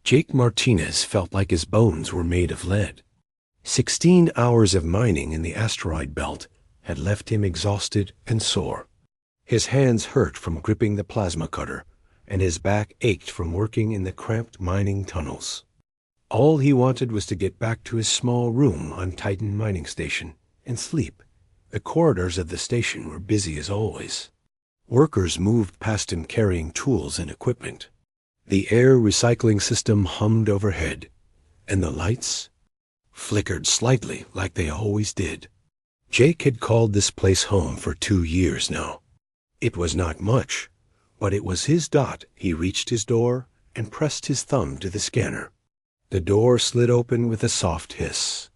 Jake Martinez felt like his bones were made of lead. 16 hours of mining in the asteroid belt had left him exhausted and sore. His hands hurt from gripping the plasma cutter, and his back ached from working in the cramped mining tunnels. All he wanted was to get back to his small room on Titan Mining Station and sleep. The corridors of the station were busy as always. Workers moved past him carrying tools and equipment. The air recycling system hummed overhead, and the lights flickered slightly like they always did. Jake had called this place home for 2 years now. It was not much, but it was his dot. He reached his door and pressed his thumb to the scanner. The door slid open with a soft hiss.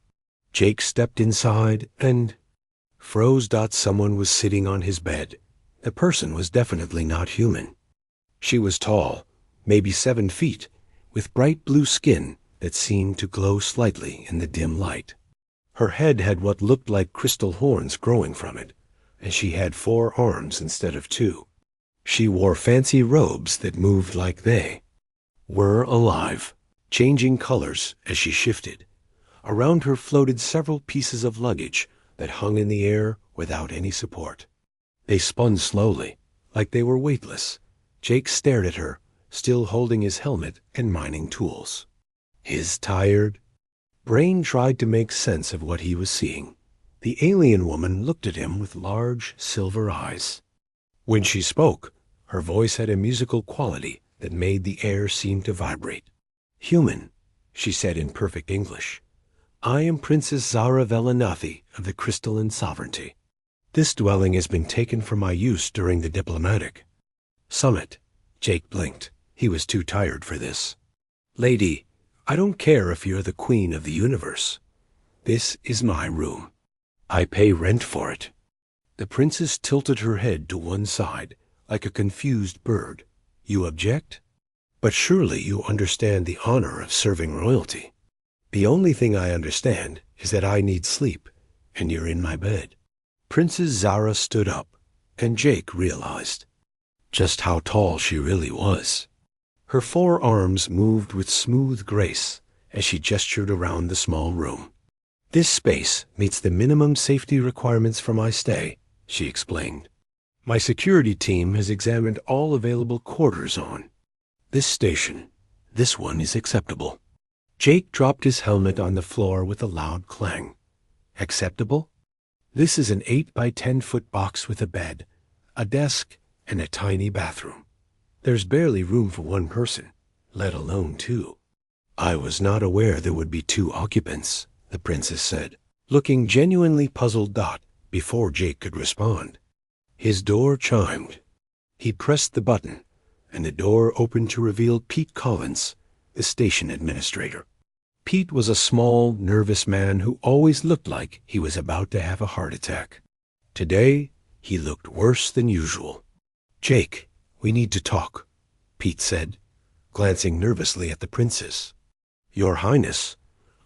Jake stepped inside and froze. Someone was sitting on his bed. The person was definitely not human. She was tall, maybe 7 feet, with bright blue skin that seemed to glow slightly in the dim light. Her head had what looked like crystal horns growing from it, and she had 4 arms instead of 2. She wore fancy robes that moved like they were alive, changing colors as she shifted. Around her floated several pieces of luggage that hung in the air without any support. They spun slowly, like they were weightless. Jake stared at her, still holding his helmet and mining tools. His tired brain tried to make sense of what he was seeing. The alien woman looked at him with large silver eyes. When she spoke, her voice had a musical quality that made the air seem to vibrate. "Human," she said in perfect English. "I am Princess Zara Velanathi of the Crystalline Sovereignty. This dwelling has been taken for my use during the diplomatic summit." Jake blinked. He was too tired for this. "Lady, I don't care if you're the queen of the universe. This is my room. I pay rent for it." The princess tilted her head to one side, like a confused bird. "You object? But surely you understand the honor of serving royalty." "The only thing I understand is that I need sleep, and you're in my bed." Princess Zara stood up, and Jake realized just how tall she really was. Her 4 arms moved with smooth grace as she gestured around the small room. "This space meets the minimum safety requirements for my stay," she explained. "My security team has examined all available quarters on this station. This one is acceptable." Jake dropped his helmet on the floor with a loud clang. "Acceptable? This is an 8 by 10-foot box with a bed, a desk, and a tiny bathroom. There's barely room for 1 person, let alone 2. "I was not aware there would be 2 occupants," the princess said, looking genuinely puzzled. Before Jake could respond, his door chimed. He pressed the button, and the door opened to reveal Pete Collins, the station administrator. Pete was a small, nervous man who always looked like he was about to have a heart attack. Today, he looked worse than usual. "Jake, we need to talk," Pete said, glancing nervously at the princess. "Your Highness,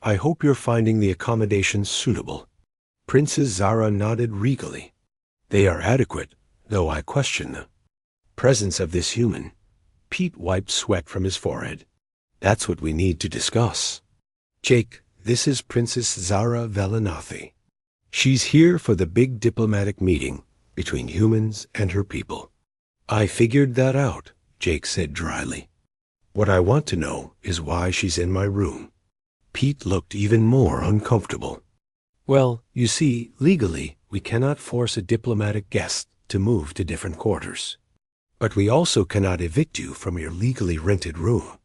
I hope you're finding the accommodations suitable." Princess Zara nodded regally. "They are adequate, though I question the presence of this human." Pete wiped sweat from his forehead. "That's what we need to discuss. Jake, this is Princess Zara Velanathi. She's here for the big diplomatic meeting between humans and her people." "I figured that out," Jake said dryly. "What I want to know is why she's in my room." Pete looked even more uncomfortable. "Well, you see, legally, we cannot force a diplomatic guest to move to different quarters. But we also cannot evict you from your legally rented room.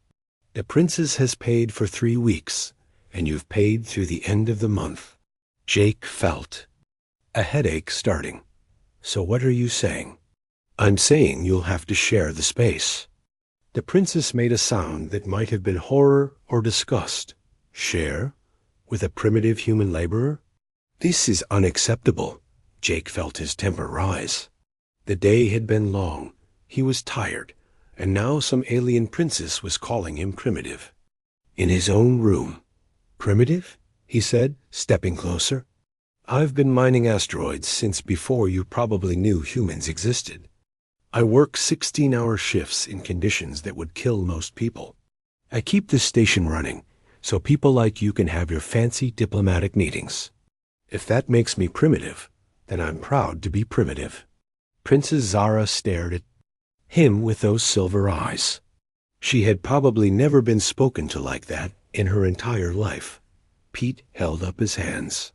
The princess has paid for 3 weeks, and you've paid through the end of the month." Jake felt a headache starting. "So what are you saying?" "I'm saying you'll have to share the space." The princess made a sound that might have been horror or disgust. "Share? With a primitive human laborer? This is unacceptable." Jake felt his temper rise. The day had been long. He was tired, and now some alien princess was calling him primitive. In his own room. "Primitive?" he said, stepping closer. "I've been mining asteroids since before you probably knew humans existed. I work 16-hour shifts in conditions that would kill most people. I keep this station running so people like you can have your fancy diplomatic meetings. If that makes me primitive, then I'm proud to be primitive." Princess Zara stared at him with those silver eyes. She had probably never been spoken to like that in her entire life. Pete held up his hands.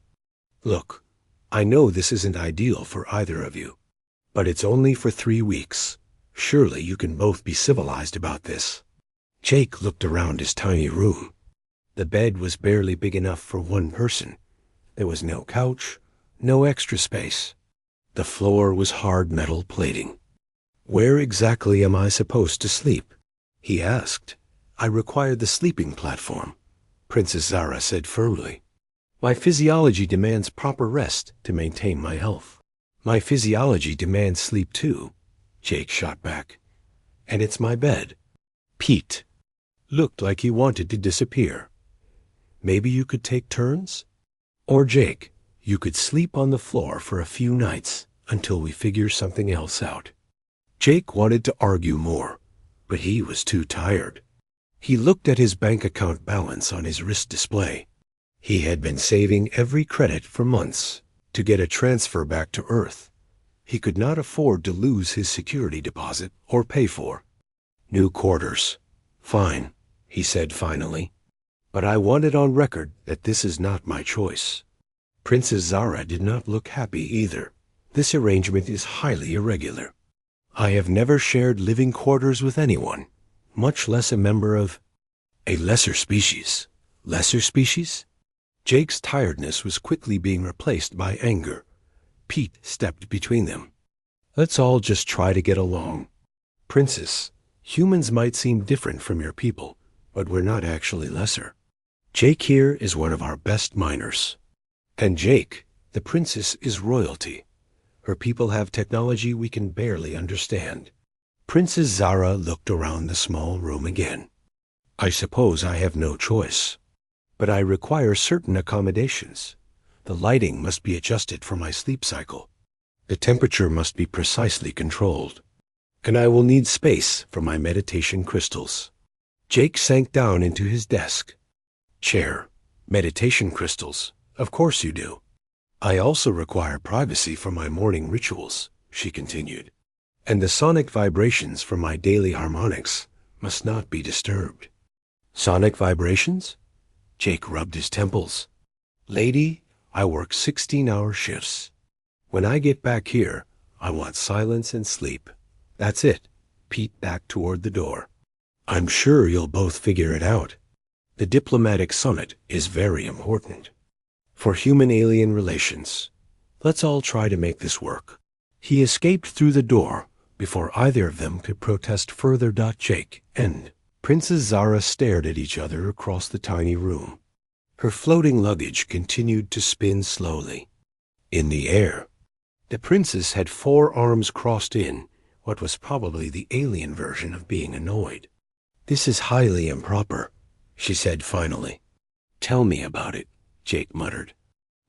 "Look, I know this isn't ideal for either of you, but it's only for 3 weeks. Surely you can both be civilized about this." Jake looked around his tiny room. The bed was barely big enough for one person. There was no couch, no extra space. The floor was hard metal plating. "Where exactly am I supposed to sleep?" he asked. "I require the sleeping platform," Princess Zara said firmly. "My physiology demands proper rest to maintain my health." "My physiology demands sleep too," Jake shot back. "And it's my bed." Pete looked like he wanted to disappear. "Maybe you could take turns? Or Jake, you could sleep on the floor for a few nights until we figure something else out." Jake wanted to argue more, but he was too tired. He looked at his bank account balance on his wrist display. He had been saving every credit for months to get a transfer back to Earth. He could not afford to lose his security deposit or pay for. "New quarters. Fine," he said finally. "But I want it on record that this is not my choice." Princess Zara did not look happy either. "This arrangement is highly irregular. I have never shared living quarters with anyone, much less a member of a lesser species." "Lesser species?" Jake's tiredness was quickly being replaced by anger. Pete stepped between them. "Let's all just try to get along. Princess, humans might seem different from your people, but we're not actually lesser. Jake here is one of our best miners. And Jake, the princess, is royalty. Her people have technology we can barely understand." Princess Zara looked around the small room again. "I suppose I have no choice. But I require certain accommodations. The lighting must be adjusted for my sleep cycle. The temperature must be precisely controlled. And I will need space for my meditation crystals." Jake sank down into his desk. "Chair, meditation crystals, of course you do. I also require privacy for my morning rituals," she continued. "And the sonic vibrations from my daily harmonics must not be disturbed." "Sonic vibrations?" Jake rubbed his temples. "Lady, I work 16-hour shifts. When I get back here, I want silence and sleep. That's it." Pete backed toward the door. "I'm sure you'll both figure it out. The diplomatic summit is very important for human-alien relations. Let's all try to make this work." He escaped through the door before either of them could protest further. Jake and Princess Zara stared at each other across the tiny room. Her floating luggage continued to spin slowly in the air. The princess had 4 arms crossed in what was probably the alien version of being annoyed. "This is highly improper," she said finally. "Tell me about it," Jake muttered.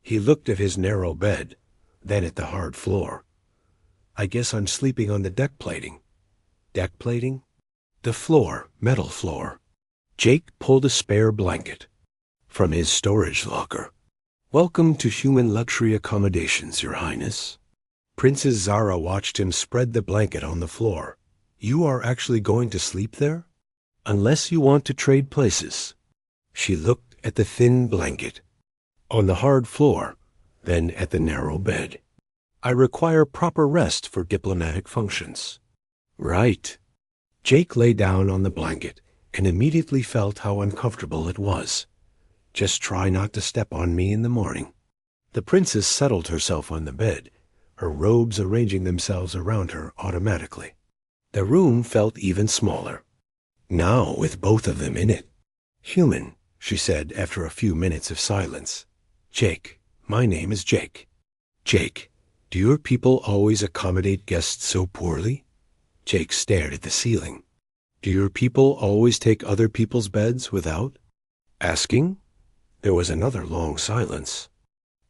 He looked at his narrow bed, then at the hard floor. "I guess I'm sleeping on the deck plating." "Deck plating?" "The floor, metal floor." Jake pulled a spare blanket from his storage locker. "Welcome to human luxury accommodations, Your Highness." Princess Zara watched him spread the blanket on the floor. "You are actually going to sleep there? Unless you want to trade places." She looked at the thin blanket on the hard floor, then at the narrow bed. "I require proper rest for diplomatic functions." "Right." Jake lay down on the blanket and immediately felt how uncomfortable it was. "Just try not to step on me in the morning." The princess settled herself on the bed, her robes arranging themselves around her automatically. The room felt even smaller, now with both of them in it. "Human," she said after a few minutes of silence. "Jake, my name is Jake." "Jake, do your people always accommodate guests so poorly?" Jake stared at the ceiling. "Do your people always take other people's beds without asking?" There was another long silence.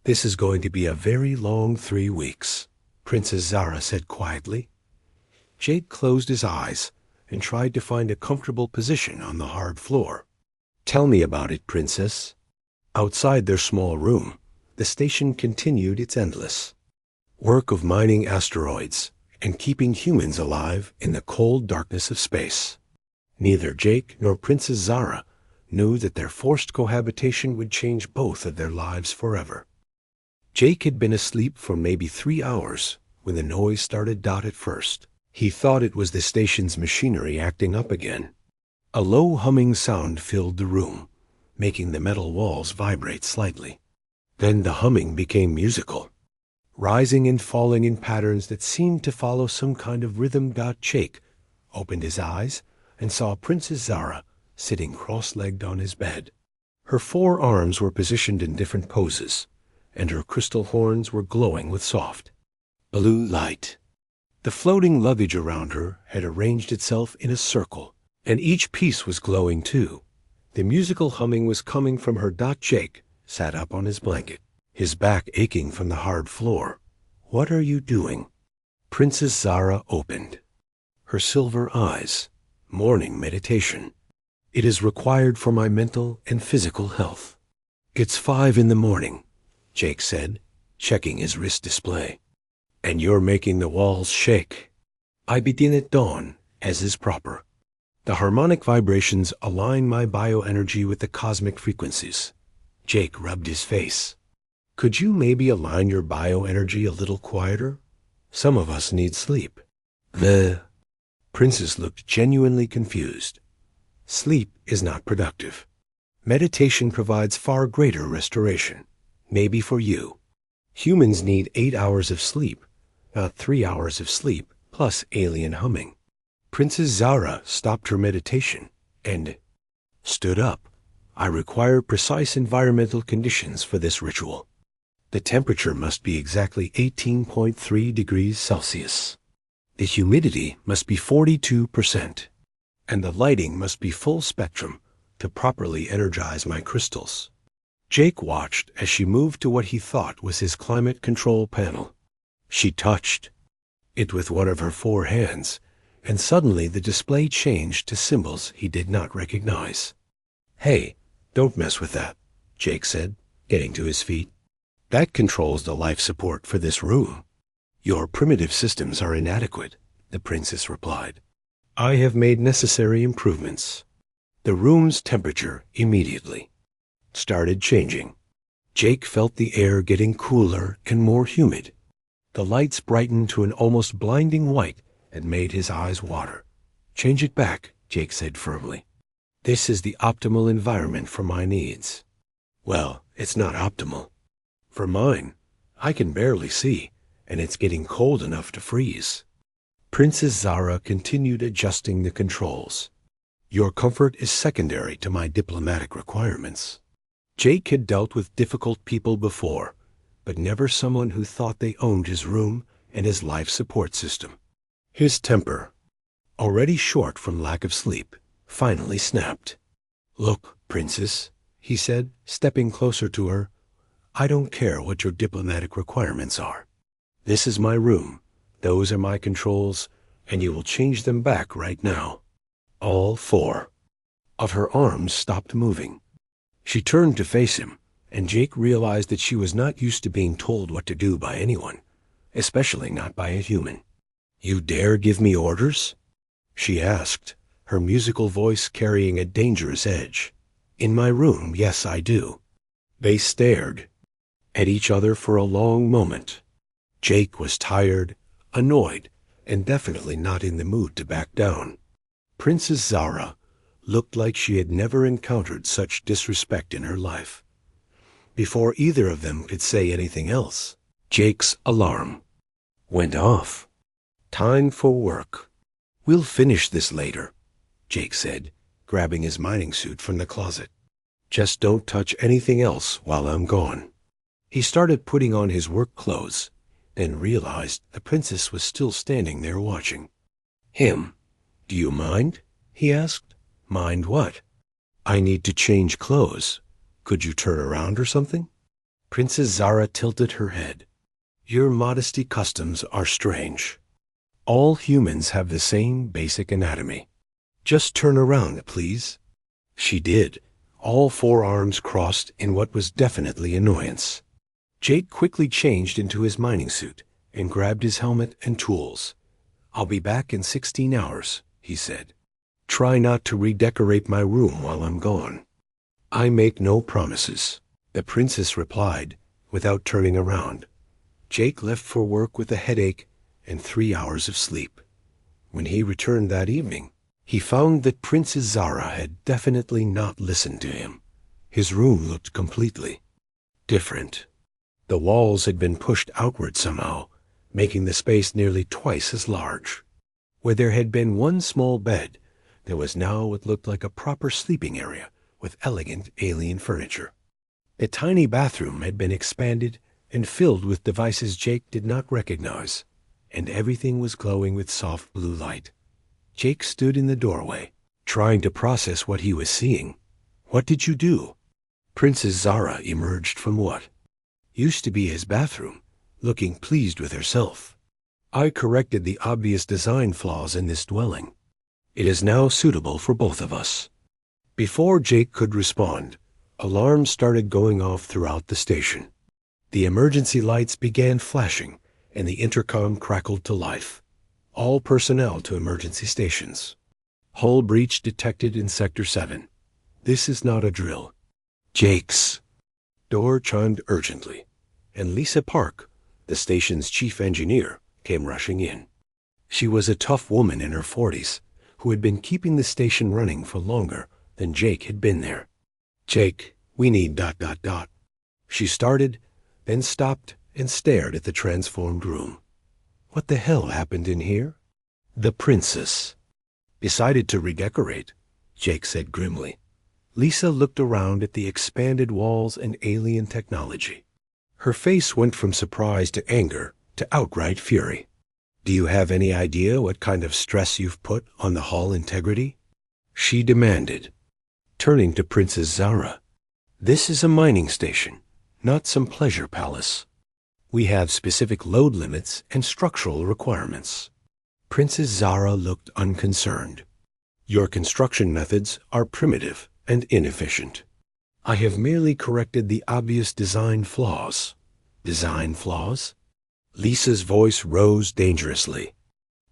"This is going to be a very long 3 weeks," Princess Zara said quietly. Jake closed his eyes, and tried to find a comfortable position on the hard floor. "Tell me about it, Princess." Outside their small room, the station continued its endless work of mining asteroids and keeping humans alive in the cold darkness of space. Neither Jake nor Princess Zara knew that their forced cohabitation would change both of their lives forever. Jake had been asleep for maybe 3 hours when the noise started. At first, he thought it was the station's machinery acting up again. A low humming sound filled the room, making the metal walls vibrate slightly. Then the humming became musical, rising and falling in patterns that seemed to follow some kind of rhythm. Jake opened his eyes and saw Princess Zara sitting cross-legged on his bed. Her 4 arms were positioned in different poses, and her crystal horns were glowing with soft blue light. The floating luggage around her had arranged itself in a circle, and each piece was glowing too. The musical humming was coming from her. Jake sat up on his blanket, his back aching from the hard floor. "What are you doing?" Princess Zara opened her silver eyes. "Morning meditation. It is required for my mental and physical health." "It's 5 in the morning," Jake said, checking his wrist display. "And you're making the walls shake." "I begin at dawn, as is proper. The harmonic vibrations align my bioenergy with the cosmic frequencies." Jake rubbed his face. "Could you maybe align your bioenergy a little quieter? Some of us need sleep." The princess looked genuinely confused. "Sleep is not productive. Meditation provides far greater restoration. Maybe for you. Humans need 8 hours of sleep, not 3 hours of sleep plus alien humming." Princess Zara stopped her meditation and stood up. "I require precise environmental conditions for this ritual. The temperature must be exactly 18.3 degrees Celsius. The humidity must be 42%, and the lighting must be full spectrum to properly energize my crystals." Jake watched as she moved to what he thought was his climate control panel. She touched it with one of her 4 hands, and suddenly the display changed to symbols he did not recognize. "Hey, don't mess with that," Jake said, getting to his feet. "That controls the life support for this room." "Your primitive systems are inadequate," the princess replied. "I have made necessary improvements." The room's temperature immediately started changing. Jake felt the air getting cooler and more humid. The lights brightened to an almost blinding white and made his eyes water. "Change it back," Jake said firmly. "This is the optimal environment for my needs." "Well, it's not optimal. For mine, I can barely see, and it's getting cold enough to freeze." Princess Zara continued adjusting the controls. "Your comfort is secondary to my diplomatic requirements." Jake had dealt with difficult people before, but never someone who thought they owned his room and his life support system. His temper, already short from lack of sleep, finally snapped. "Look, Princess," he said, stepping closer to her, "I don't care what your diplomatic requirements are. This is my room, those are my controls, and you will change them back right now." All 4 of her arms stopped moving. She turned to face him, and Jake realized that she was not used to being told what to do by anyone, especially not by a human. "You dare give me orders?" she asked, her musical voice carrying a dangerous edge. "In my room, yes, I do." They stared at each other for a long moment. Jake was tired, annoyed, and definitely not in the mood to back down. Princess Zara looked like she had never encountered such disrespect in her life. Before either of them could say anything else, Jake's alarm went off. "Time for work. We'll finish this later," Jake said, grabbing his mining suit from the closet. "Just don't touch anything else while I'm gone." He started putting on his work clothes, then realized the princess was still standing there watching him. "Do you mind?" he asked. "Mind what?" "I need to change clothes. Could you turn around or something?" Princess Zara tilted her head. "Your modesty customs are strange. All humans have the same basic anatomy. Just turn around, please." She did. All four arms crossed in what was definitely annoyance. Jake quickly changed into his mining suit and grabbed his helmet and tools. "I'll be back in 16 hours, he said. "Try not to redecorate my room while I'm gone." "I make no promises," the princess replied, without turning around. Jake left for work with a headache and 3 hours of sleep. When he returned that evening, he found that Princess Zara had definitely not listened to him. His room looked completely different. The walls had been pushed outward somehow, making the space nearly twice as large. Where there had been one small bed, there was now what looked like a proper sleeping area with elegant alien furniture. The tiny bathroom had been expanded and filled with devices Jake did not recognize, and everything was glowing with soft blue light. Jake stood in the doorway, trying to process what he was seeing. "What did you do?" Princess Zara emerged from what used to be his bathroom, looking pleased with herself. "I corrected the obvious design flaws in this dwelling. It is now suitable for both of us." Before Jake could respond, alarms started going off throughout the station. The emergency lights began flashing, and the intercom crackled to life. "All personnel to emergency stations. Hull breach detected in Sector 7. This is not a drill." Jake's door chimed urgently, and Lisa Park, the station's chief engineer, came rushing in. She was a tough woman in her 40s who had been keeping the station running for longer than Jake had been there. "Jake, we need ... She started, then stopped and stared at the transformed room. What the hell happened in here? The princess decided to redecorate, Jake said grimly. Lisa looked around at the expanded walls and alien technology. Her face went from surprise to anger to outright fury. "Do you have any idea what kind of stress you've put on the hull integrity?" she demanded, turning to Princess Zara. "This is a mining station, not some pleasure palace. We have specific load limits and structural requirements." Princess Zara looked unconcerned. "Your construction methods are primitive and inefficient. I have merely corrected the obvious design flaws." "Design flaws?" Lisa's voice rose dangerously.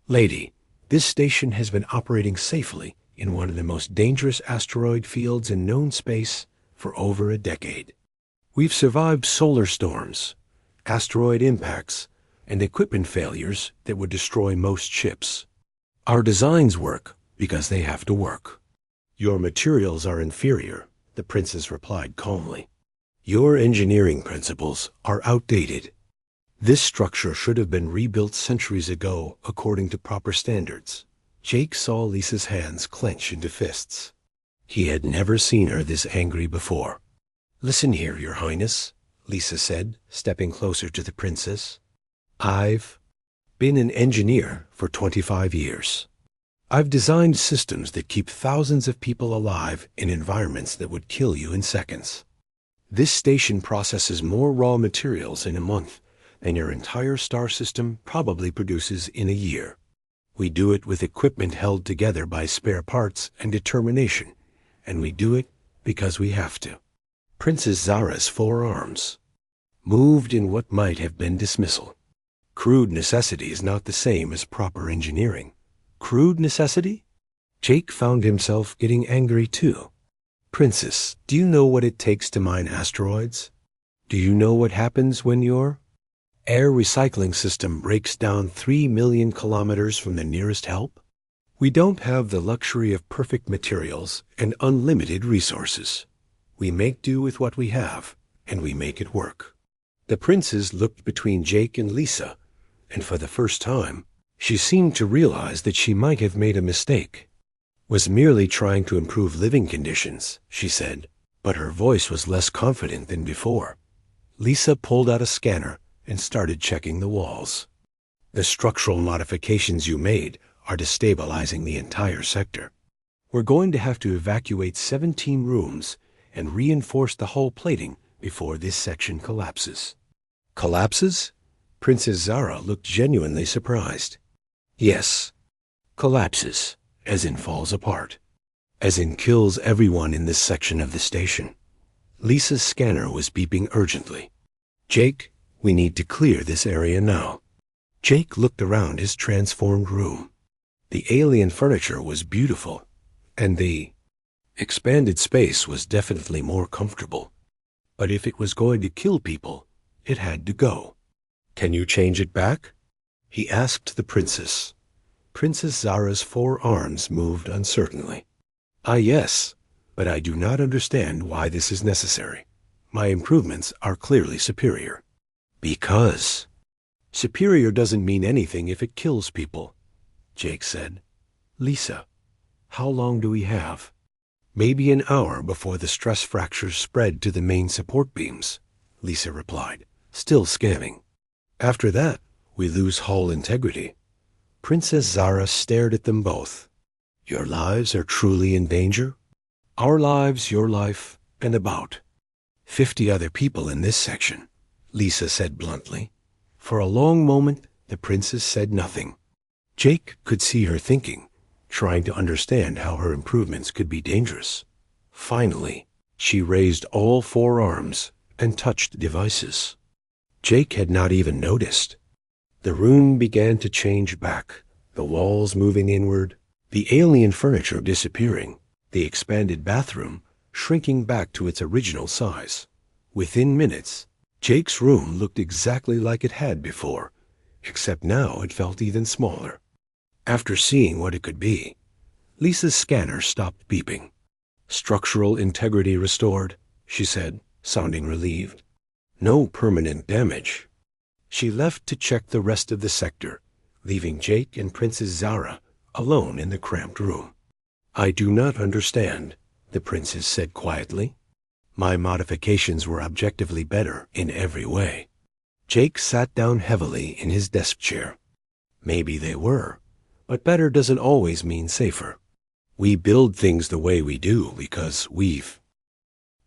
"Lady, this station has been operating safely in one of the most dangerous asteroid fields in known space for over a decade. We've survived solar storms, asteroid impacts, and equipment failures that would destroy most ships. Our designs work because they have to work." "Your materials are inferior," the princess replied calmly. "Your engineering principles are outdated. This structure should have been rebuilt centuries ago according to proper standards." Jake saw Lisa's hands clench into fists. He had never seen her this angry before. "Listen here, Your Highness," Lisa said, stepping closer to the princess. "I've been an engineer for 25 years. I've designed systems that keep thousands of people alive in environments that would kill you in seconds. This station processes more raw materials in a month than your entire star system probably produces in a year. We do it with equipment held together by spare parts and determination, and we do it because we have to." Princess Zara's forearms moved in what might have been dismissal. Crude necessity is not the same as proper engineering. Crude necessity? Jake found himself getting angry too. "Princess, do you know what it takes to mine asteroids? Do you know what happens when your air recycling system breaks down 3 million kilometers from the nearest help? We don't have the luxury of perfect materials and unlimited resources. We make do with what we have, and we make it work." The princess looked between Jake and Lisa, and for the first time, she seemed to realize that she might have made a mistake. "Was merely trying to improve living conditions," she said, but her voice was less confident than before. Lisa pulled out a scanner and started checking the walls. "The structural modifications you made are destabilizing the entire sector. We're going to have to evacuate 17 rooms and reinforce the hull plating before this section collapses." "Collapses?" Princess Zara looked genuinely surprised. "Yes, collapses, as in falls apart, as in kills everyone in this section of the station. Lisa's scanner was beeping urgently. Jake, we need to clear this area now. Jake looked around his transformed room. The alien furniture was beautiful, and the expanded space was definitely more comfortable. But if it was going to kill people, it had to go. Can you change it back? He asked the princess. Princess Zara's 4 arms moved uncertainly. Ah, yes, but I do not understand why this is necessary. My improvements are clearly superior. Because superior doesn't mean anything if it kills people, Jake said. Lisa, how long do we have? Maybe an hour before the stress fractures spread to the main support beams, Lisa replied, still scanning. After that, we lose hull integrity. Princess Zara stared at them both. Your lives are truly in danger? Our lives, your life, and about 50 other people in this section, Lisa said bluntly. For a long moment, the princess said nothing. Jake could see her thinking, trying to understand how her improvements could be dangerous. Finally, she raised all 4 arms and touched devices. Jake had not even noticed. The room began to change back, the walls moving inward, the alien furniture disappearing, the expanded bathroom shrinking back to its original size. Within minutes, Jake's room looked exactly like it had before, except now it felt even smaller. After seeing what it could be, Lisa's scanner stopped beeping. Structural integrity restored, she said, sounding relieved. No permanent damage. She left to check the rest of the sector, leaving Jake and Princess Zara alone in the cramped room. I do not understand, the princess said quietly. My modifications were objectively better in every way. Jake sat down heavily in his desk chair. Maybe they were, but better doesn't always mean safer. We build things the way we do because we've...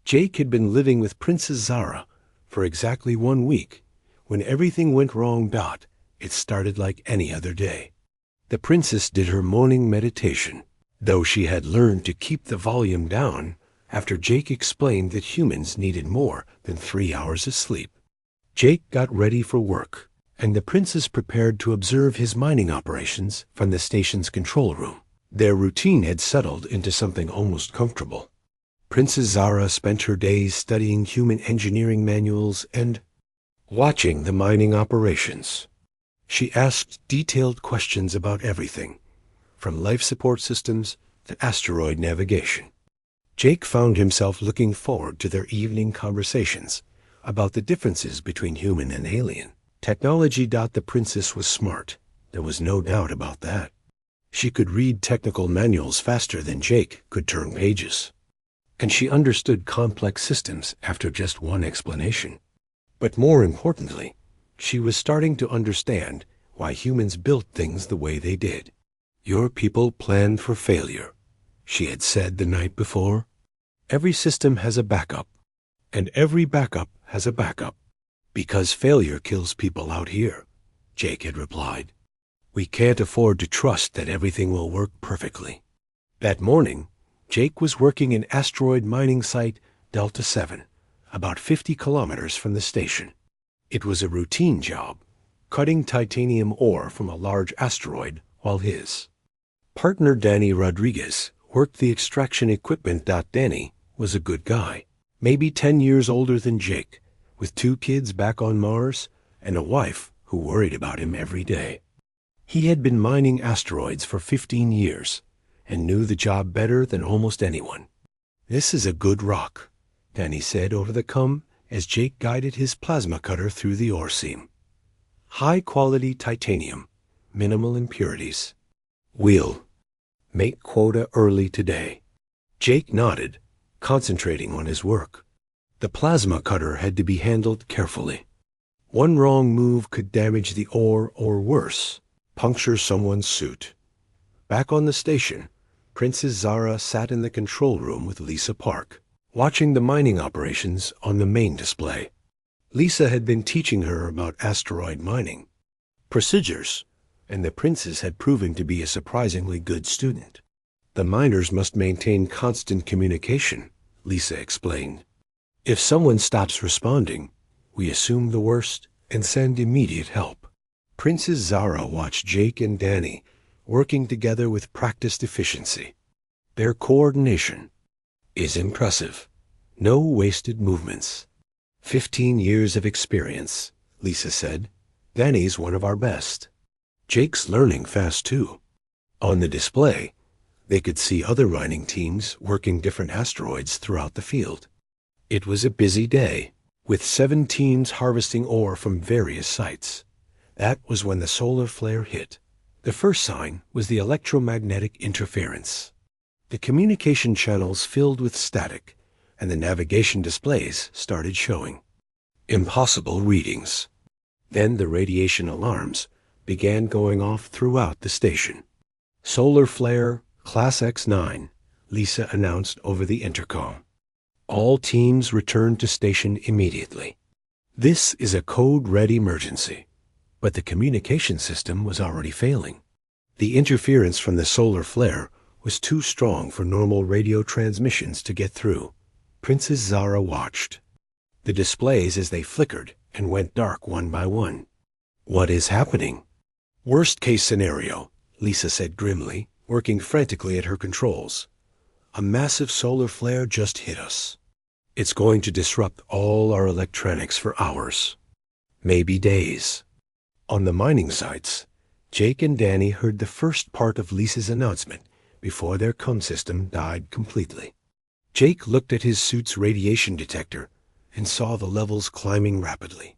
Jake had been living with Princess Zara for exactly 1 week. When everything went wrong, it started like any other day. The princess did her morning meditation, though she had learned to keep the volume down after Jake explained that humans needed more than 3 hours of sleep. Jake got ready for work, and the princess prepared to observe his mining operations from the station's control room. Their routine had settled into something almost comfortable. Princess Zara spent her days studying human engineering manuals and watching the mining operations. She asked detailed questions about everything, from life support systems to asteroid navigation. Jake found himself looking forward to their evening conversations about the differences between human and alien technology. The princess was smart. There was no doubt about that. She could read technical manuals faster than Jake could turn pages. And she understood complex systems after just one explanation. But more importantly, she was starting to understand why humans built things the way they did. Your people planned for failure, she had said the night before. Every system has a backup, and every backup has a backup. Because failure kills people out here, Jake had replied. We can't afford to trust that everything will work perfectly. That morning, Jake was working in asteroid mining site Delta 7, about 50 kilometers from the station. It was a routine job, cutting titanium ore from a large asteroid while his partner Danny Rodriguez worked the extraction equipment. Danny was a good guy, maybe 10 years older than Jake, with 2 kids back on Mars and a wife who worried about him every day. He had been mining asteroids for 15 years and knew the job better than almost anyone. This is a good rock, Danny said over the comm as Jake guided his plasma cutter through the ore seam. High-quality titanium, minimal impurities. We'll make quota early today. Jake nodded, concentrating on his work. The plasma cutter had to be handled carefully. One wrong move could damage the ore or worse, puncture someone's suit. Back on the station, Princess Zara sat in the control room with Lisa Park, watching the mining operations on the main display. Lisa had been teaching her about asteroid mining procedures, and the princess had proven to be a surprisingly good student. The miners must maintain constant communication, Lisa explained. If someone stops responding, we assume the worst and send immediate help. Princess Zara watched Jake and Danny working together with practiced efficiency. Their coordination is impressive. No wasted movements. 15 years of experience, Lisa said. Danny's one of our best. Jake's learning fast too. On the display, they could see other mining teams working different asteroids throughout the field. It was a busy day, with 7 teams harvesting ore from various sites. That was when the solar flare hit. The first sign was the electromagnetic interference. The communication channels filled with static, and the navigation displays started showing impossible readings. Then the radiation alarms began going off throughout the station. Solar flare, Class X9, Lisa announced over the intercom. All teams returned to station immediately. This is a code-red emergency. But the communication system was already failing. The interference from the solar flare was too strong for normal radio transmissions to get through. Princess Zara watched the displays as they flickered and went dark one by one. What is happening? Worst case scenario, Lisa said grimly, working frantically at her controls. A massive solar flare just hit us. It's going to disrupt all our electronics for hours, maybe days. On the mining sites, Jake and Danny heard the first part of Lisa's announcement before their comm system died completely. Jake looked at his suit's radiation detector and saw the levels climbing rapidly.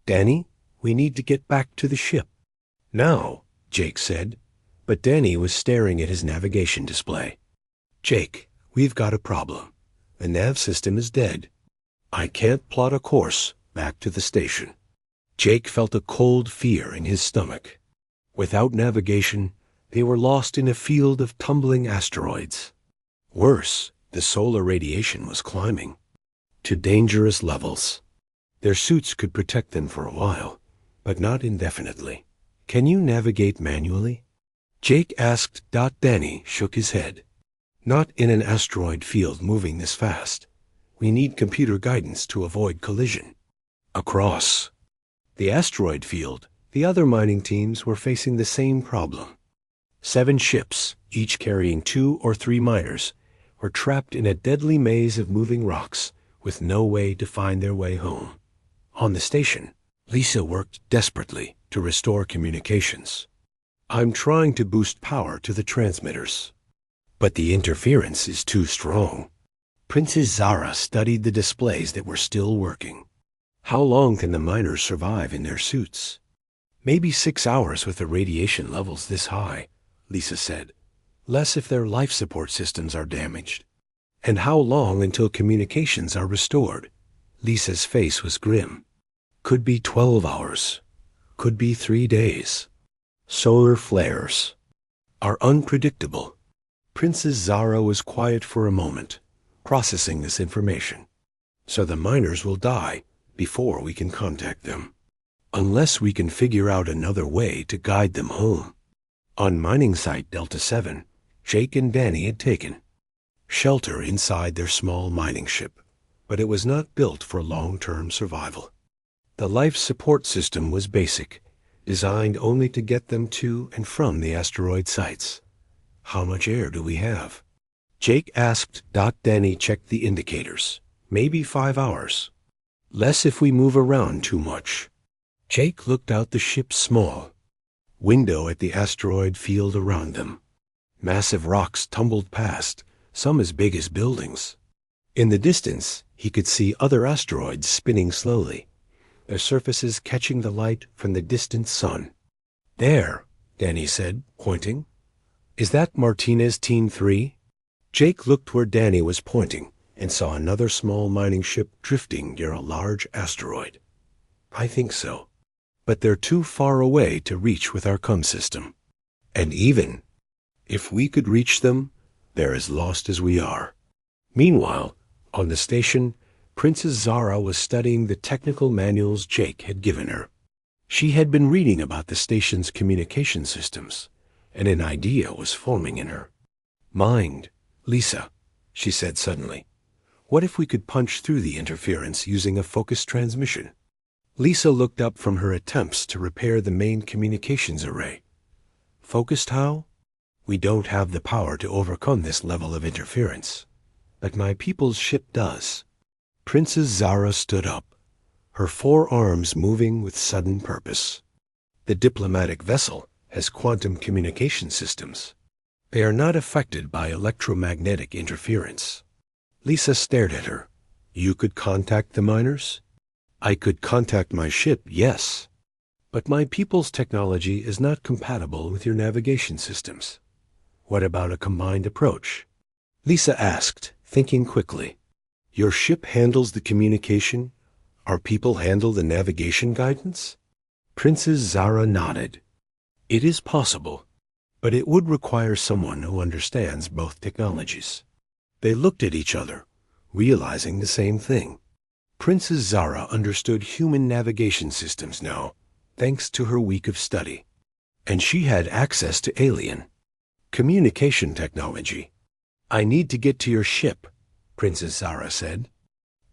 Danny, we need to get back to the ship. Now, Jake said, but Danny was staring at his navigation display. Jake, we've got a problem. The nav system is dead. I can't plot a course back to the station. Jake felt a cold fear in his stomach. Without navigation, they were lost in a field of tumbling asteroids. Worse, the solar radiation was climbing to dangerous levels. Their suits could protect them for a while, but not indefinitely. Can you navigate manually? Jake asked. Danny shook his head. Not in an asteroid field moving this fast. We need computer guidance to avoid collision. Across the asteroid field, the other mining teams were facing the same problem. 7 ships, each carrying 2 or 3 miners, were trapped in a deadly maze of moving rocks with no way to find their way home. On the station, Lisa worked desperately to restore communications. I'm trying to boost power to the transmitters, but the interference is too strong. Princess Zara studied the displays that were still working. How long can the miners survive in their suits? Maybe 6 hours with the radiation levels this high, Lisa said. Less if their life support systems are damaged. And how long until communications are restored? Lisa's face was grim. Could be 12 hours. Could be 3 days. Solar flares are unpredictable. Princess Zara was quiet for a moment, processing this information. So the miners will die before we can contact them, unless we can figure out another way to guide them home. On mining site Delta 7, Jake and Danny had taken shelter inside their small mining ship, but it was not built for long-term survival. The life support system was basic, designed only to get them to and from the asteroid sites. How much air do we have? Jake asked. Danny checked the indicators. Maybe 5 hours. Less if we move around too much. Jake looked out the ship's small window at the asteroid field around them. Massive rocks tumbled past, some as big as buildings. In the distance, he could see other asteroids spinning slowly, their surfaces catching the light from the distant sun. There, Danny said, pointing. Is that Martinez Team 3? Jake looked where Danny was pointing and saw another small mining ship drifting near a large asteroid. I think so. But they're too far away to reach with our comm system. And even if we could reach them, they're as lost as we are. Meanwhile, on the station, Princess Zara was studying the technical manuals Jake had given her. She had been reading about the station's communication systems, and an idea was forming in her. Mind, Lisa, she said suddenly. What if we could punch through the interference using a focused transmission? Lisa looked up from her attempts to repair the main communications array. Focused how? We don't have the power to overcome this level of interference. But my people's ship does. Princess Zara stood up, her forearms moving with sudden purpose. The diplomatic vessel has quantum communication systems. They are not affected by electromagnetic interference. Lisa stared at her. You could contact the miners? I could contact my ship, yes. But my people's technology is not compatible with your navigation systems. What about a combined approach? Lisa asked, thinking quickly. Your ship handles the communication? Our people handle the navigation guidance? Princess Zara nodded. It is possible, but it would require someone who understands both technologies. They looked at each other, realizing the same thing. Princess Zara understood human navigation systems now, thanks to her week of study. And she had access to alien communication technology. I need to get to your ship, Princess Zara said.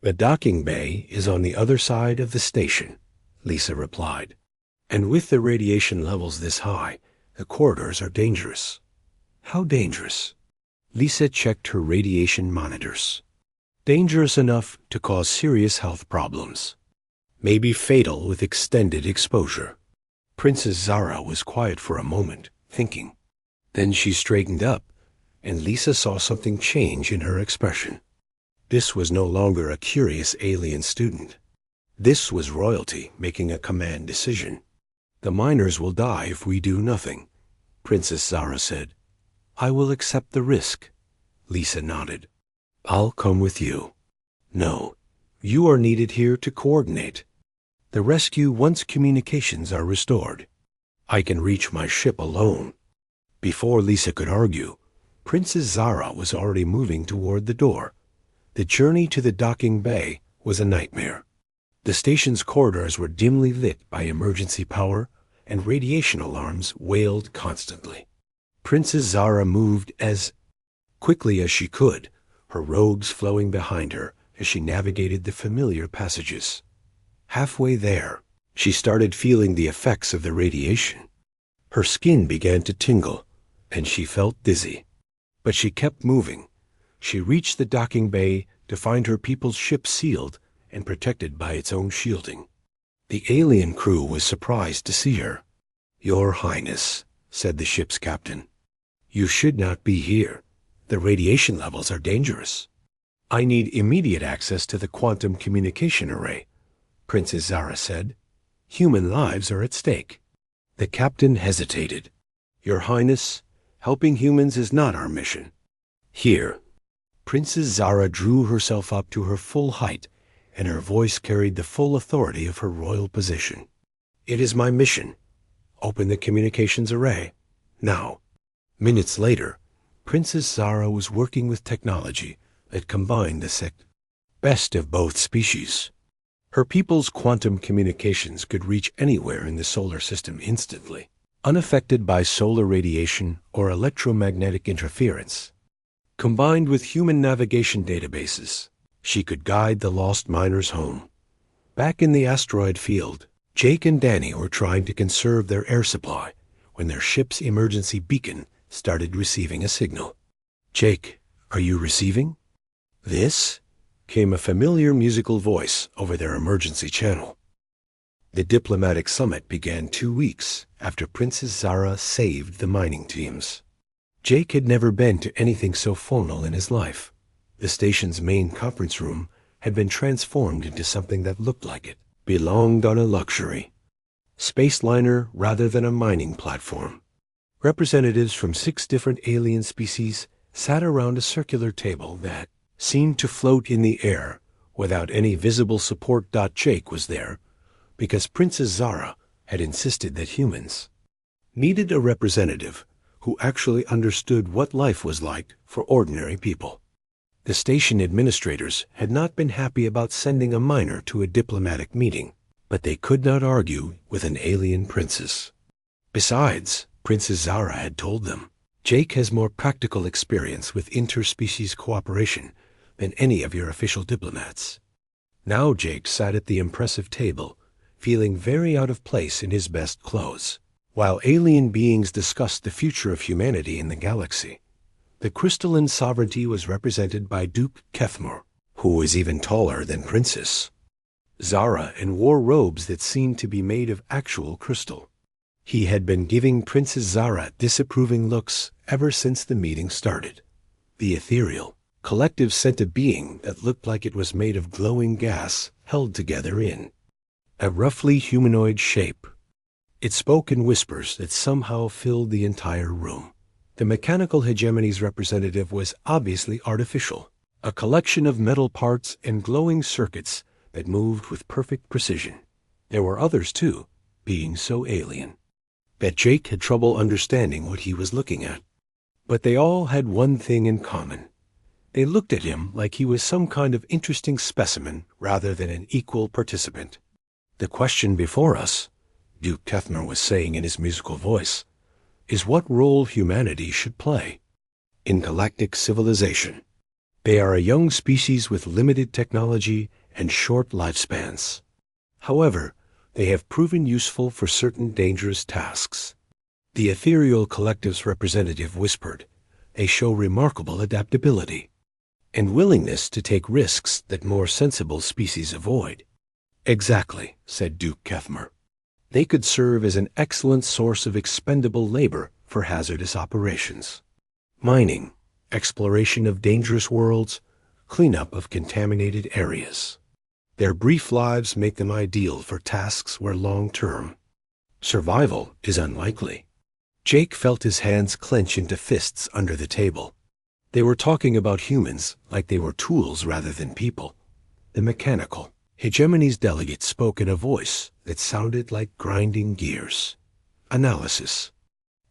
The docking bay is on the other side of the station, Lisa replied. And with the radiation levels this high, the corridors are dangerous. How dangerous? Lisa checked her radiation monitors. Dangerous enough to cause serious health problems. Maybe fatal with extended exposure. Princess Zara was quiet for a moment, thinking. Then she straightened up, and Lisa saw something change in her expression. This was no longer a curious alien student. This was royalty making a command decision. The miners will die if we do nothing, Princess Zara said. I will accept the risk. Lisa nodded. I'll come with you. No, you are needed here to coordinate the rescue once communications are restored. I can reach my ship alone. Before Lisa could argue, Princess Zara was already moving toward the door. The journey to the docking bay was a nightmare. The station's corridors were dimly lit by emergency power, and radiation alarms wailed constantly. Princess Zara moved as quickly as she could, her robes flowing behind her as she navigated the familiar passages. Halfway there, she started feeling the effects of the radiation. Her skin began to tingle, and she felt dizzy. But she kept moving. She reached the docking bay to find her people's ship sealed and protected by its own shielding. The alien crew was surprised to see her. Your Highness, said the ship's captain, you should not be here. The radiation levels are dangerous. I need immediate access to the quantum communication array, Princess Zara said. Human lives are at stake. The captain hesitated. Your Highness, helping humans is not our mission. Here. Princess Zara drew herself up to her full height, and her voice carried the full authority of her royal position. It is my mission. Open the communications array. Now. Minutes later, Princess Zara was working with technology that combined the best of both species. Her people's quantum communications could reach anywhere in the solar system instantly, unaffected by solar radiation or electromagnetic interference. Combined with human navigation databases, she could guide the lost miners home. Back in the asteroid field, Jake and Danny were trying to conserve their air supply when their ship's emergency beacon started receiving a signal. Jake, are you receiving? This? Came a familiar musical voice over their emergency channel. The diplomatic summit began 2 weeks after Princess Zara saved the mining teams. Jake had never been to anything so formal in his life. The station's main conference room had been transformed into something that looked like it belonged on a luxury space liner rather than a mining platform. Representatives from 6 different alien species sat around a circular table that seemed to float in the air without any visible support. Jake was there because Princess Zara had insisted that humans needed a representative who actually understood what life was like for ordinary people. The station administrators had not been happy about sending a miner to a diplomatic meeting, but they could not argue with an alien princess. Besides, Princess Zara had told them, Jake has more practical experience with interspecies cooperation than any of your official diplomats. Now Jake sat at the impressive table, feeling very out of place in his best clothes. While alien beings discussed the future of humanity in the galaxy, the crystalline sovereignty was represented by Duke Kethmor, who was even taller than Princess Zara and wore robes that seemed to be made of actual crystal. He had been giving Princess Zara disapproving looks ever since the meeting started. The ethereal collective sent a being that looked like it was made of glowing gas held together in a roughly humanoid shape. It spoke in whispers that somehow filled the entire room. The mechanical hegemony's representative was obviously artificial, a collection of metal parts and glowing circuits that moved with perfect precision. There were others too, being so alien that Jake had trouble understanding what he was looking at. But they all had one thing in common. They looked at him like he was some kind of interesting specimen rather than an equal participant. The question before us, Duke Kethmor was saying in his musical voice, is what role humanity should play in galactic civilization. They are a young species with limited technology and short lifespans. However, they have proven useful for certain dangerous tasks. The ethereal collective's representative whispered, they show remarkable adaptability and willingness to take risks that more sensible species avoid. Exactly, said Duke Kethmor. They could serve as an excellent source of expendable labor for hazardous operations. Mining, exploration of dangerous worlds, cleanup of contaminated areas. Their brief lives make them ideal for tasks where long-term survival is unlikely. Jake felt his hands clench into fists under the table. They were talking about humans like they were tools rather than people. The mechanical hegemony's delegate spoke in a voice that sounded like grinding gears. Analysis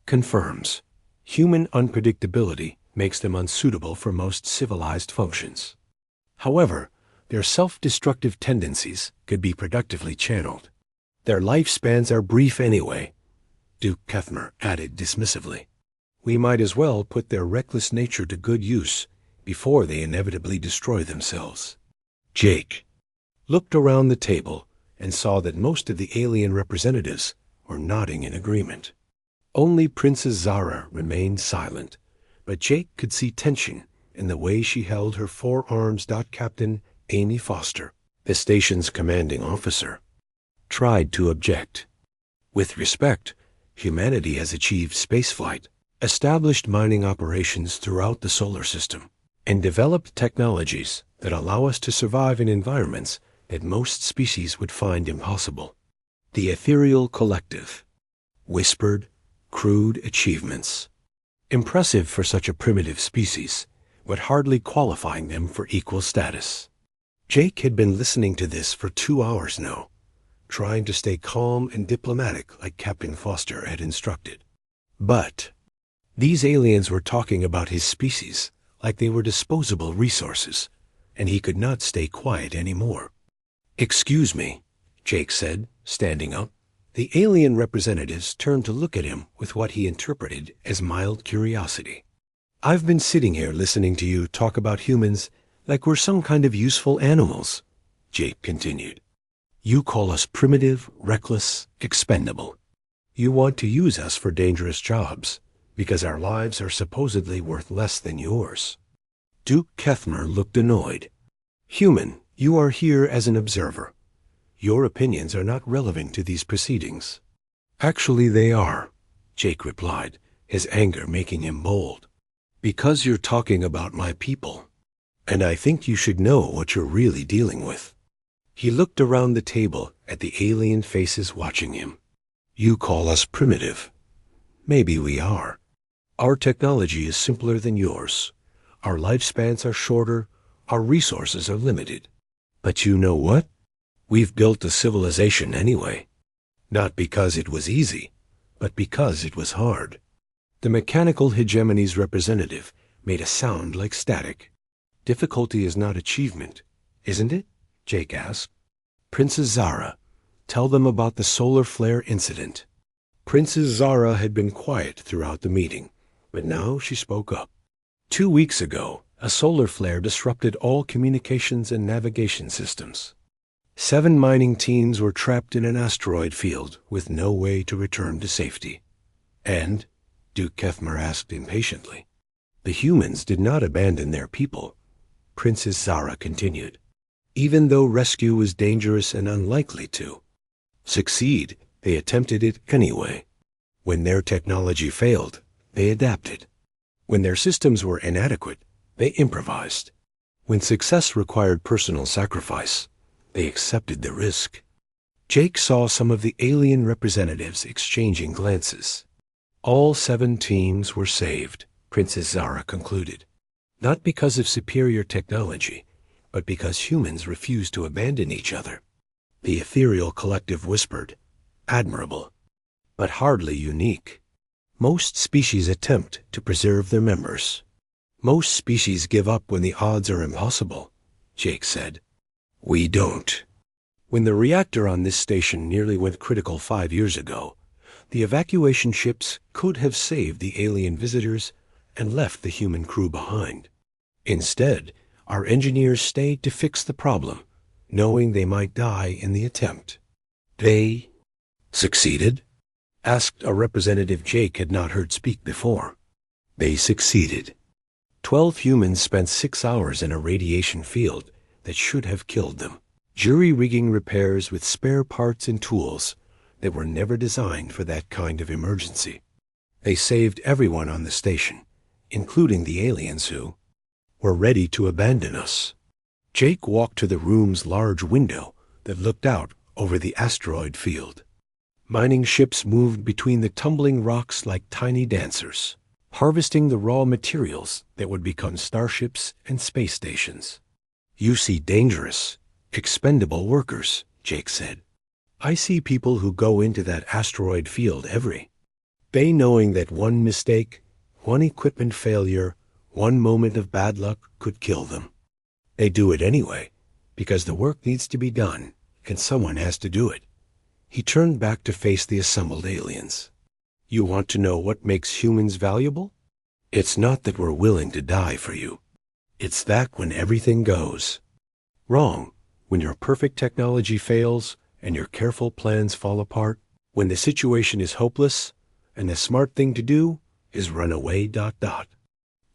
confirms human unpredictability makes them unsuitable for most civilized functions. However, their self-destructive tendencies could be productively channeled. Their lifespans are brief anyway, Duke Kethmor added dismissively. We might as well put their reckless nature to good use before they inevitably destroy themselves. Jake looked around the table and saw that most of the alien representatives were nodding in agreement. Only Princess Zara remained silent, but Jake could see tension in the way she held her forearms. Captain Amy Foster, the station's commanding officer, tried to object. With respect, humanity has achieved spaceflight, established mining operations throughout the solar system, and developed technologies that allow us to survive in environments that most species would find impossible. The ethereal collective whispered crude achievements. Impressive for such a primitive species, but hardly qualifying them for equal status. Jake had been listening to this for 2 hours now, trying to stay calm and diplomatic like Captain Foster had instructed. But these aliens were talking about his species like they were disposable resources, and he could not stay quiet anymore. Excuse me, Jake said, standing up. The alien representatives turned to look at him with what he interpreted as mild curiosity. I've been sitting here listening to you talk about humans like we're some kind of useful animals, Jake continued. You call us primitive, reckless, expendable. You want to use us for dangerous jobs because our lives are supposedly worth less than yours. Duke Kethmor looked annoyed. Human, you are here as an observer. Your opinions are not relevant to these proceedings. Actually, they are, Jake replied, his anger making him bold. Because you're talking about my people, and I think you should know what you're really dealing with. He looked around the table at the alien faces watching him. You call us primitive. Maybe we are. Our technology is simpler than yours. Our lifespans are shorter. Our resources are limited. But you know what? We've built a civilization anyway. Not because it was easy, but because it was hard. The mechanical hegemony's representative made a sound like static. Difficulty is not achievement, isn't it? Jake asked. Princess Zara, tell them about the solar flare incident. Princess Zara had been quiet throughout the meeting, But now she spoke up. 2 weeks ago, a solar flare disrupted all communications and navigation systems. 7 mining teams were trapped in an asteroid field with no way to return to safety. And, Duke Kethmer asked impatiently, the humans did not abandon their people. Princess Zara continued, even though rescue was dangerous and unlikely to succeed, they attempted it anyway. When their technology failed, they adapted. When their systems were inadequate, they improvised. When success required personal sacrifice, they accepted the risk. Jake saw some of the alien representatives exchanging glances. All 7 teams were saved, Princess Zara concluded, not because of superior technology, but because humans refused to abandon each other. The ethereal collective whispered, admirable, but hardly unique. Most species attempt to preserve their members. Most species give up when the odds are impossible, Jake said. We don't. When the reactor on this station nearly went critical 5 years ago, the evacuation ships could have saved the alien visitors and left the human crew behind. Instead, our engineers stayed to fix the problem, knowing they might die in the attempt. They succeeded? Asked a representative Jake had not heard speak before. They succeeded. 12 humans spent 6 hours in a radiation field that should have killed them, jury-rigging repairs with spare parts and tools that were never designed for that kind of emergency. They saved everyone on the station, including the aliens who were ready to abandon us. Jake walked to the room's large window that looked out over the asteroid field. Mining ships moved between the tumbling rocks like tiny dancers, harvesting the raw materials that would become starships and space stations. You see dangerous, expendable workers, Jake said. I see people who go into that asteroid field every day knowing that one mistake, one equipment failure, one moment of bad luck could kill them. They do it anyway, because the work needs to be done, and someone has to do it. He turned back to face the assembled aliens. You want to know what makes humans valuable? It's not that we're willing to die for you. It's that when everything goes wrong, when your perfect technology fails and your careful plans fall apart, when the situation is hopeless and the smart thing to do is run away.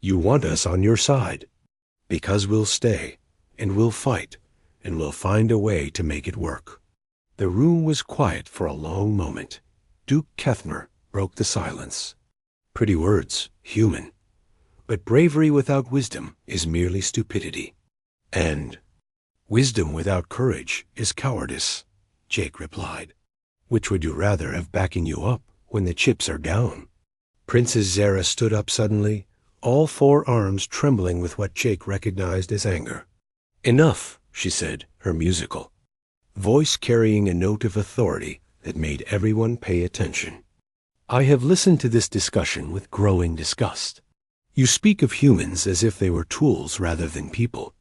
You want us on your side, because we'll stay, and we'll fight, and we'll find a way to make it work. The room was quiet for a long moment. Duke Kethmer broke the silence. Pretty words, human. But bravery without wisdom is merely stupidity. And wisdom without courage is cowardice, Jake replied. Which would you rather have backing you up when the chips are down? Princess Zara stood up suddenly, all 4 arms trembling with what Jake recognized as anger. Enough, she said, her musical voice carrying a note of authority that made everyone pay attention. I have listened to this discussion with growing disgust. You speak of humans as if they were tools rather than people.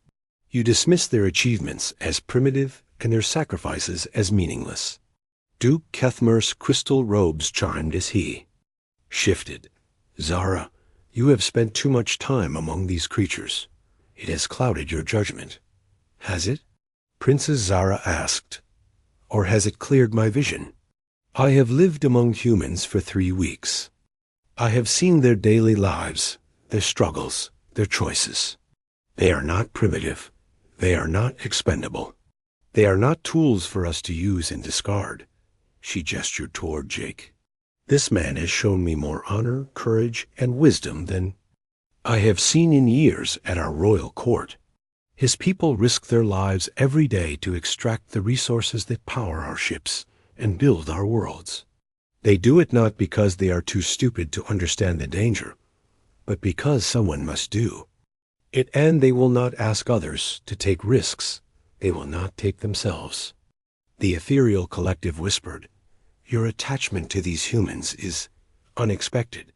You dismiss their achievements as primitive and their sacrifices as meaningless. Duke Kethmer's crystal robes chimed as he shifted. Zara, you have spent too much time among these creatures. It has clouded your judgment. Has it? Princess Zara asked. Or has it cleared my vision? I have lived among humans for 3 weeks. I have seen their daily lives, their struggles, their choices. They are not primitive. They are not expendable. They are not tools for us to use and discard. She gestured toward Jake. This man has shown me more honor, courage, and wisdom than I have seen in years at our royal court. His people risk their lives every day to extract the resources that power our ships and build our worlds. They do it not because they are too stupid to understand the danger, but because someone must do it, and they will not ask others to take risks they will not take themselves. The ethereal collective whispered, Your attachment to these humans is unexpected.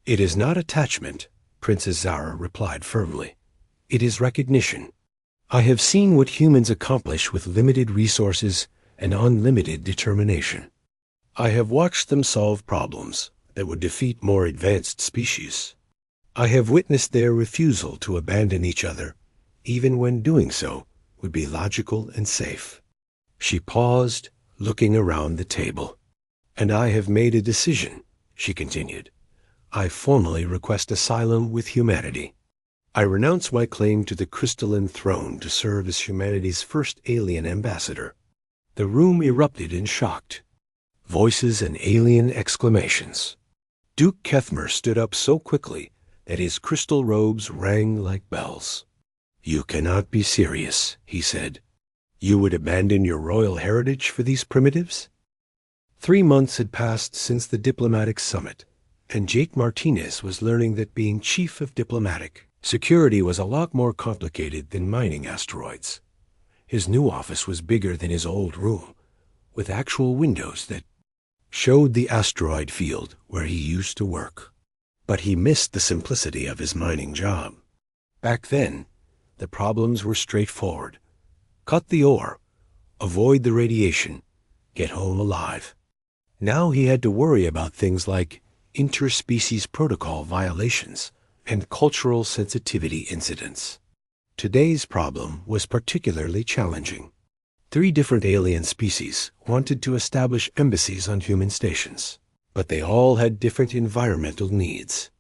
It is not attachment, Princess Zara replied firmly. It is recognition. I have seen what humans accomplish with limited resources and unlimited determination. I have watched them solve problems that would defeat more advanced species. I have witnessed their refusal to abandon each other, even when doing so would be logical and safe. She paused, looking around the table. And I have made a decision, she continued. I formally request asylum with humanity. I renounce my claim to the crystalline throne to serve as humanity's first alien ambassador. The room erupted in shocked voices and alien exclamations. Duke Kethmer stood up so quickly that his crystal robes rang like bells. You cannot be serious, he said. You would abandon your royal heritage for these primitives? 3 months had passed since the diplomatic summit, and Jake Martinez was learning that being chief of diplomatic security was a lot more complicated than mining asteroids. His new office was bigger than his old room, with actual windows that showed the asteroid field where he used to work. But he missed the simplicity of his mining job. Back then, the problems were straightforward. Cut the ore, avoid the radiation, get home alive. Now he had to worry about things like interspecies protocol violations and cultural sensitivity incidents. Today's problem was particularly challenging. 3 different alien species wanted to establish embassies on human stations, but they all had different environmental needs.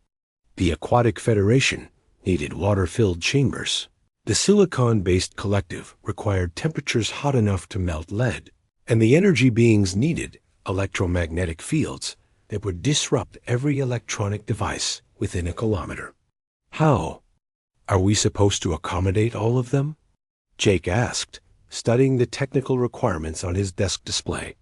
The Aquatic Federation needed water-filled chambers. The silicon-based collective required temperatures hot enough to melt lead, and the energy beings needed electromagnetic fields that would disrupt every electronic device within a kilometer. How are we supposed to accommodate all of them? Jake asked, studying the technical requirements on his desk display.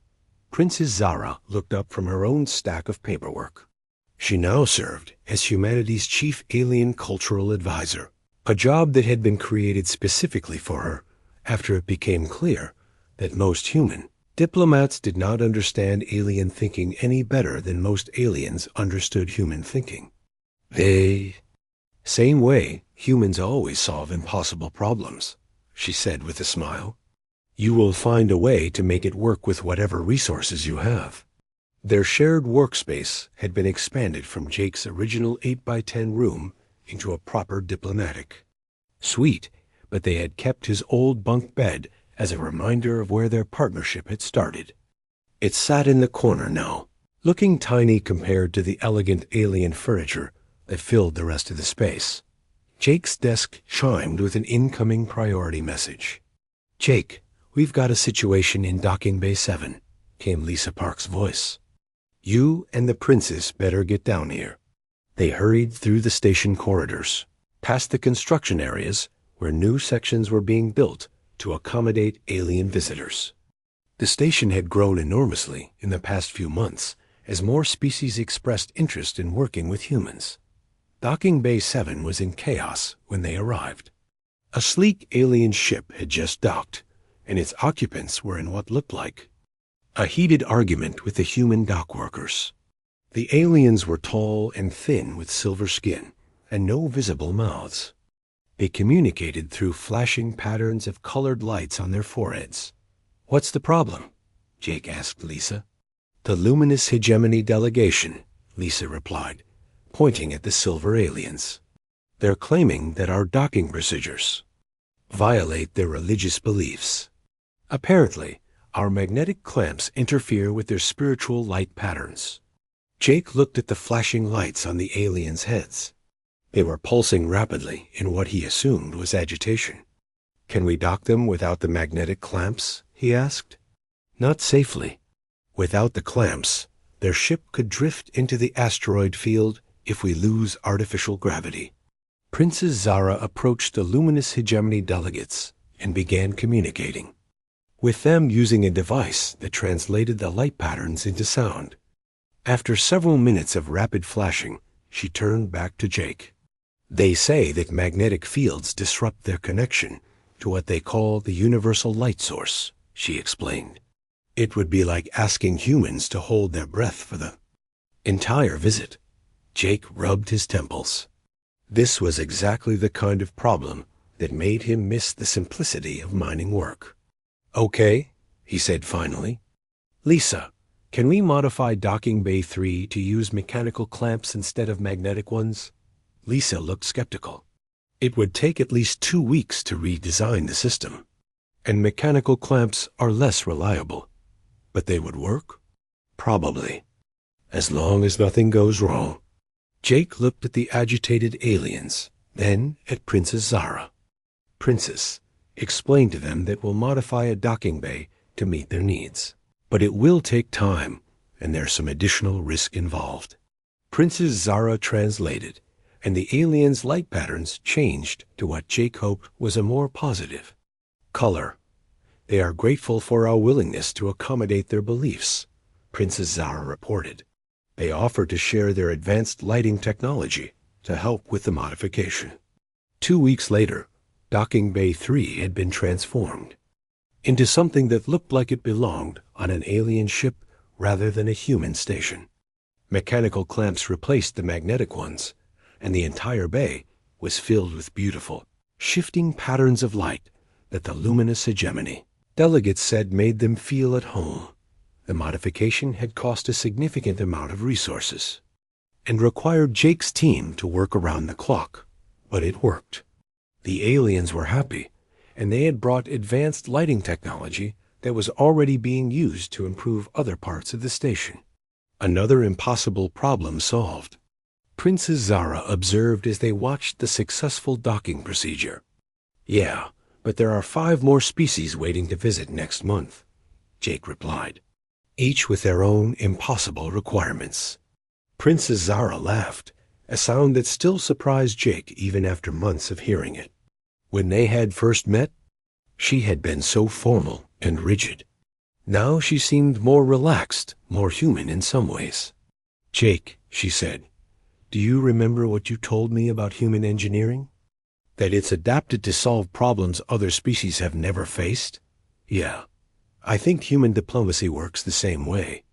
Princess Zara looked up from her own stack of paperwork. She now served as humanity's chief alien cultural advisor, a job that had been created specifically for her after it became clear that most human diplomats did not understand alien thinking any better than most aliens understood human thinking. Same way humans always solve impossible problems, she said with a smile. You will find a way to make it work with whatever resources you have. Their shared workspace had been expanded from Jake's original 8x10 room into a proper diplomatic suite, but they had kept his old bunk bed as a reminder of where their partnership had started. It sat in the corner now, looking tiny compared to the elegant alien furniture that filled the rest of the space. Jake's desk chimed with an incoming priority message. Jake, we've got a situation in Docking Bay 7, came Lisa Park's voice. You and the princess better get down here. They hurried through the station corridors, past the construction areas where new sections were being built to accommodate alien visitors. The station had grown enormously in the past few months as more species expressed interest in working with humans. Docking Bay 7 was in chaos when they arrived. A sleek alien ship had just docked, and its occupants were in what looked like a heated argument with the human dock workers. The aliens were tall and thin with silver skin and no visible mouths. They communicated through flashing patterns of colored lights on their foreheads. What's the problem? Jake asked Lisa. The Luminous Hegemony Delegation, Lisa replied, pointing at the silver aliens. They're claiming that our docking procedures violate their religious beliefs. Apparently, our magnetic clamps interfere with their spiritual light patterns. Jake looked at the flashing lights on the aliens' heads. They were pulsing rapidly in what he assumed was agitation. Can we dock them without the magnetic clamps? He asked. Not safely. Without the clamps, their ship could drift into the asteroid field if we lose artificial gravity. Princess Zara approached the Luminous Hegemony delegates and began communicating, with them using a device that translated the light patterns into sound. After several minutes of rapid flashing, she turned back to Jake. They say that magnetic fields disrupt their connection to what they call the universal light source, she explained. It would be like asking humans to hold their breath for the entire visit. Jake rubbed his temples. This was exactly the kind of problem that made him miss the simplicity of mining work. Okay, he said finally. Lisa, can we modify Docking Bay 3 to use mechanical clamps instead of magnetic ones? Lisa looked skeptical. It would take at least 2 weeks to redesign the system, and mechanical clamps are less reliable. But they would work? Probably. As long as nothing goes wrong. Jake looked at the agitated aliens, then at Princess Zara. Princess, explain to them that we'll modify a docking bay to meet their needs. But it will take time, and there's some additional risk involved. Princess Zara translated, and the aliens' light patterns changed to what Jake hoped was a more positive color. They are grateful for our willingness to accommodate their beliefs, Princess Zara reported. They offer to share their advanced lighting technology to help with the modification. 2 weeks later, Docking Bay 3 had been transformed into something that looked like it belonged on an alien ship rather than a human station. Mechanical clamps replaced the magnetic ones, and the entire bay was filled with beautiful, shifting patterns of light that the luminous hegemony, delegates said, made them feel at home. The modification had cost a significant amount of resources and required Jake's team to work around the clock, but it worked. The aliens were happy, and they had brought advanced lighting technology that was already being used to improve other parts of the station. Another impossible problem solved. Princess Zara observed as they watched the successful docking procedure. Yeah, but there are 5 more species waiting to visit next month, Jake replied, each with their own impossible requirements. Princess Zara laughed, a sound that still surprised Jake even after months of hearing it. When they had first met, she had been so formal and rigid. Now she seemed more relaxed, more human in some ways. Jake, she said, do you remember what you told me about human engineering? That it's adapted to solve problems other species have never faced? Yeah. I think human diplomacy works the same way.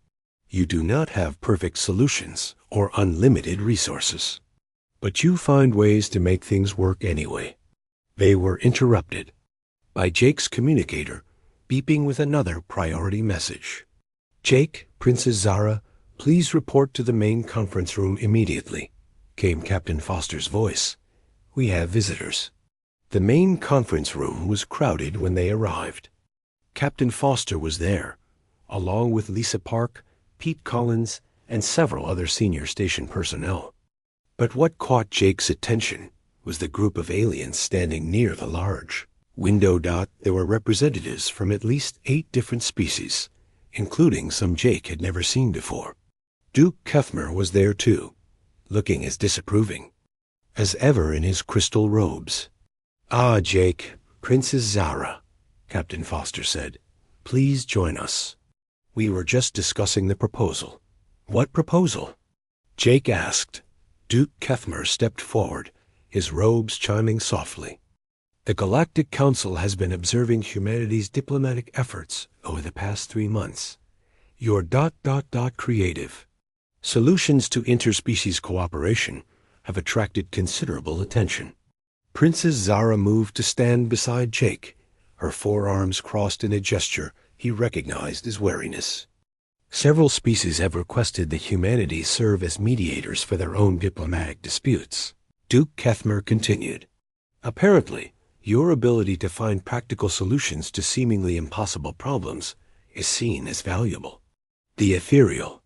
You do not have perfect solutions or unlimited resources, but you find ways to make things work anyway. They were interrupted by Jake's communicator beeping with another priority message. Jake, Princess Zara, please report to the main conference room immediately, came Captain Foster's voice. We have visitors. The main conference room was crowded when they arrived. Captain Foster was there, along with Lisa Park, Pete Collins, and several other senior station personnel. But what caught Jake's attention was the group of aliens standing near the large window. There were representatives from at least 8 different species, including some Jake had never seen before. Duke Kefmer was there too, looking as disapproving as ever in his crystal robes. Ah, Jake, Princess Zara, Captain Foster said, please join us. We were just discussing the proposal. What proposal? Jake asked. Duke Kefmer stepped forward, his robes chiming softly. The Galactic Council has been observing humanity's diplomatic efforts over the past 3 months. Your creative solutions to interspecies cooperation have attracted considerable attention. Princess Zara moved to stand beside Jake, her forearms crossed in a gesture he recognized as wariness. Several species have requested that humanity serve as mediators for their own diplomatic disputes. Duke Kefmer continued. Apparently, your ability to find practical solutions to seemingly impossible problems is seen as valuable. The ethereal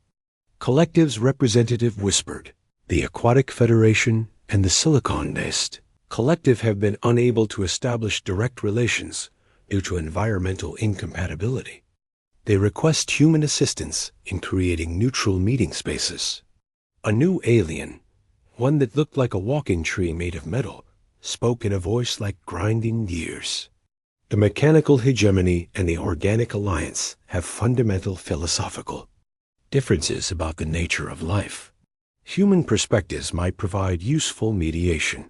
collective's representative whispered. The Aquatic Federation and the Silicon-based collective have been unable to establish direct relations due to environmental incompatibility. They request human assistance in creating neutral meeting spaces. A new alien, one that looked like a walking tree made of metal, spoke in a voice like grinding gears. The mechanical hegemony and the organic alliance have fundamental philosophical differences about the nature of life. Human perspectives might provide useful mediation.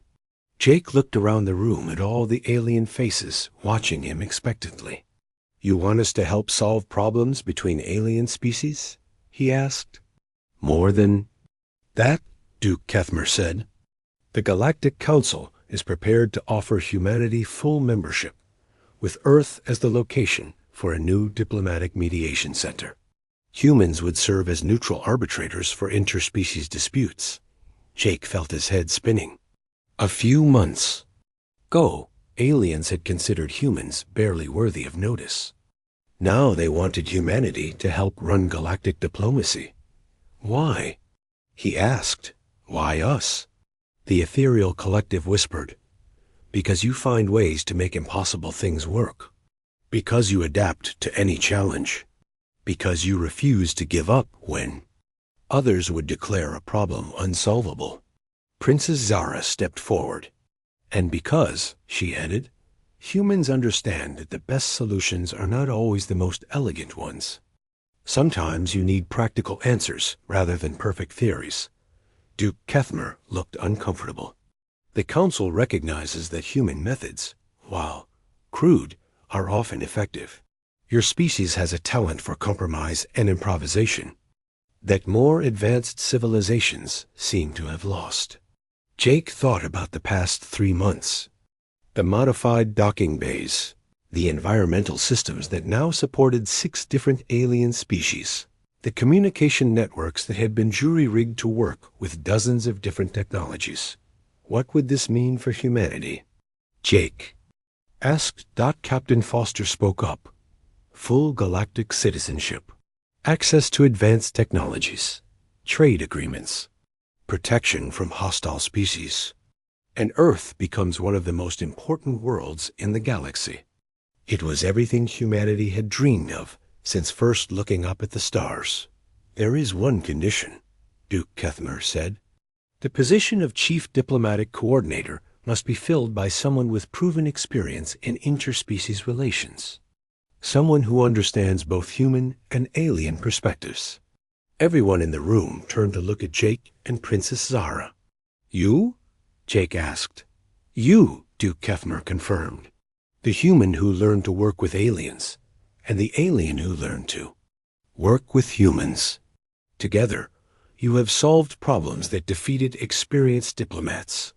Jake looked around the room at all the alien faces watching him expectantly. You want us to help solve problems between alien species? He asked. More than that, Duke Kefmer said. The Galactic Council is prepared to offer humanity full membership, with Earth as the location for a new diplomatic mediation center. Humans would serve as neutral arbitrators for interspecies disputes. Jake felt his head spinning. A few months ago, aliens had considered humans barely worthy of notice. Now they wanted humanity to help run galactic diplomacy. Why? He asked. Why us? The ethereal collective whispered. Because you find ways to make impossible things work. Because you adapt to any challenge. Because you refuse to give up when others would declare a problem unsolvable. Princess Zara stepped forward. And because, she added, humans understand that the best solutions are not always the most elegant ones. Sometimes you need practical answers rather than perfect theories. Duke Kethmer looked uncomfortable. The Council recognizes that human methods, while crude, are often effective. Your species has a talent for compromise and improvisation that more advanced civilizations seem to have lost. Jake thought about the past 3 months. The modified docking bays, the environmental systems that now supported 6 different alien species, the communication networks that had been jury-rigged to work with dozens of different technologies. What would this mean for humanity? Jake asked. Captain Foster spoke up. Full galactic citizenship, access to advanced technologies, trade agreements, protection from hostile species, and Earth becomes one of the most important worlds in the galaxy. It was everything humanity had dreamed of since first looking up at the stars. There is one condition, Duke Kethmer said. The position of Chief Diplomatic Coordinator must be filled by someone with proven experience in interspecies relations. Someone who understands both human and alien perspectives. Everyone in the room turned to look at Jake and Princess Zara. You? Jake asked. You, Duke Kethmer confirmed. The human who learned to work with aliens, and the alien who learned to work with humans. Together, you have solved problems that defeated experienced diplomats.